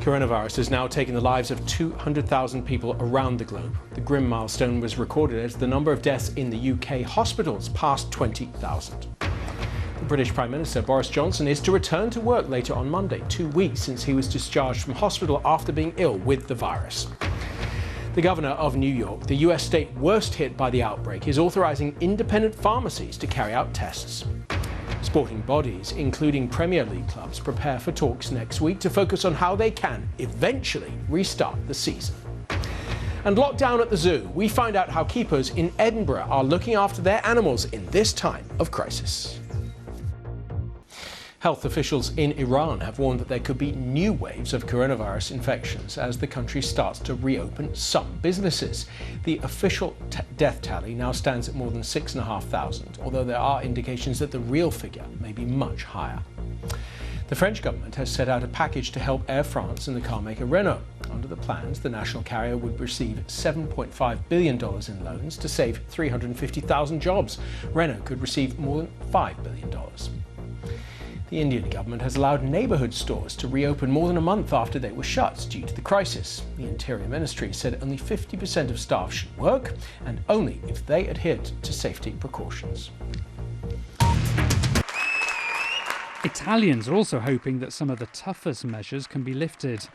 Coronavirus has now taken the lives of 200,000 people around the globe. The grim milestone was recorded as the number of deaths in the UK hospitals passed 20,000. The British Prime Minister Boris Johnson is to return to work later on Monday, 2 weeks since he was discharged from hospital after being ill with the virus. The governor of New York, the US state worst hit by the outbreak, is authorizing independent pharmacies to carry out tests. Sporting bodies, including Premier League clubs, prepare for talks next week to focus on how they can eventually restart the season. And locked down at the zoo, we find out how keepers in Edinburgh are looking after their animals in this time of crisis. Health officials in Iran have warned that there could be new waves of coronavirus infections as the country starts to reopen some businesses. The official death tally now stands at more than 6,500, although there are indications that the real figure may be much higher. The French government has set out a package to help Air France and the carmaker Renault. Under the plans, the national carrier would receive $7.5 billion in loans to save 350,000 jobs. Renault could receive more than $5 billion. The Indian government has allowed neighbourhood stores to reopen more than a month after they were shut due to the crisis. The Interior Ministry said only 50% of staff should work, and only if they adhered to safety precautions. Italians are also hoping that some of the toughest measures can be lifted.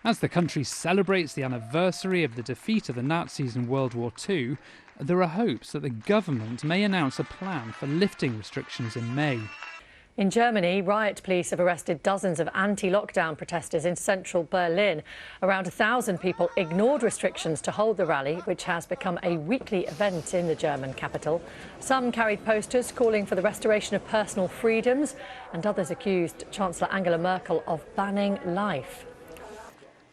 As the country celebrates the anniversary of the defeat of the Nazis in World War II, there are hopes that the government may announce a plan for lifting restrictions in May. In Germany, riot police have arrested dozens of anti-lockdown protesters in central Berlin. Around 1,000 people ignored restrictions to hold the rally, which has become a weekly event in the German capital. Some carried posters calling for the restoration of personal freedoms, and others accused Chancellor Angela Merkel of banning life.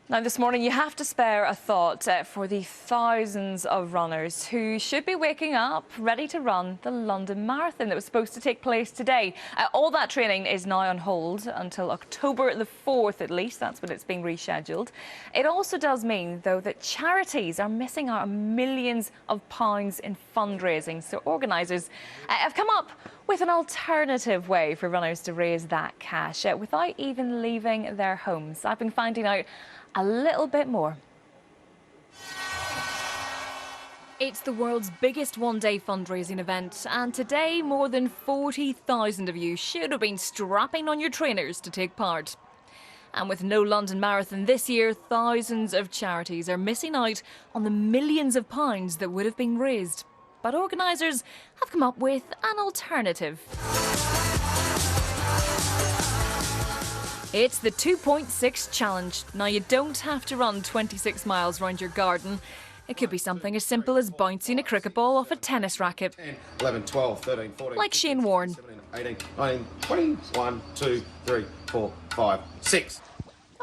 Now, this morning, you have to spare a thought for the thousands of runners who should be waking up ready to run the London Marathon that was supposed to take place today. All that training is now on hold until October the 4th, at least. That's when it's being rescheduled. It also does mean, though, that charities are missing out on millions of pounds in fundraising. So organisers have come up with an alternative way for runners to raise that cash without even leaving their homes. I've been finding out a little bit more. It's the world's biggest one-day fundraising event, and today more than 40,000 of you should have been strapping on your trainers to take part. And with no London Marathon this year, thousands of charities are missing out on the millions of pounds that would have been raised. But organisers have come up with an alternative. It's the 2.6 challenge. Now, you don't have to run 26 miles round your garden. It could be something as simple as bouncing a cricket ball off a tennis racket. 10, 11, 12, 13, 14... Like Shane Warne. 17, 18, 19, 20, 1, 2, 3, 4, 5, 6.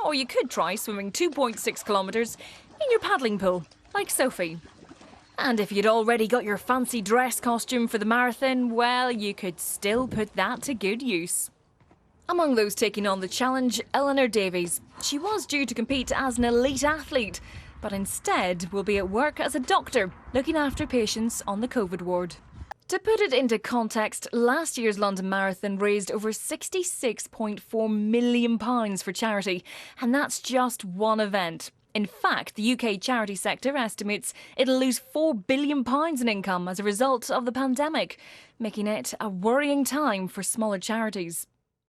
Or you could try swimming 2.6 kilometres in your paddling pool, like Sophie. And if you'd already got your fancy dress costume for the marathon, well, you could still put that to good use. Among those taking on the challenge, Eleanor Davies. She was due to compete as an elite athlete, but instead will be at work as a doctor, looking after patients on the Covid ward. To put it into context, last year's London Marathon raised over £66.4 million for charity, and that's just one event. In fact, the UK charity sector estimates it'll lose £4 billion in income as a result of the pandemic, making it a worrying time for smaller charities.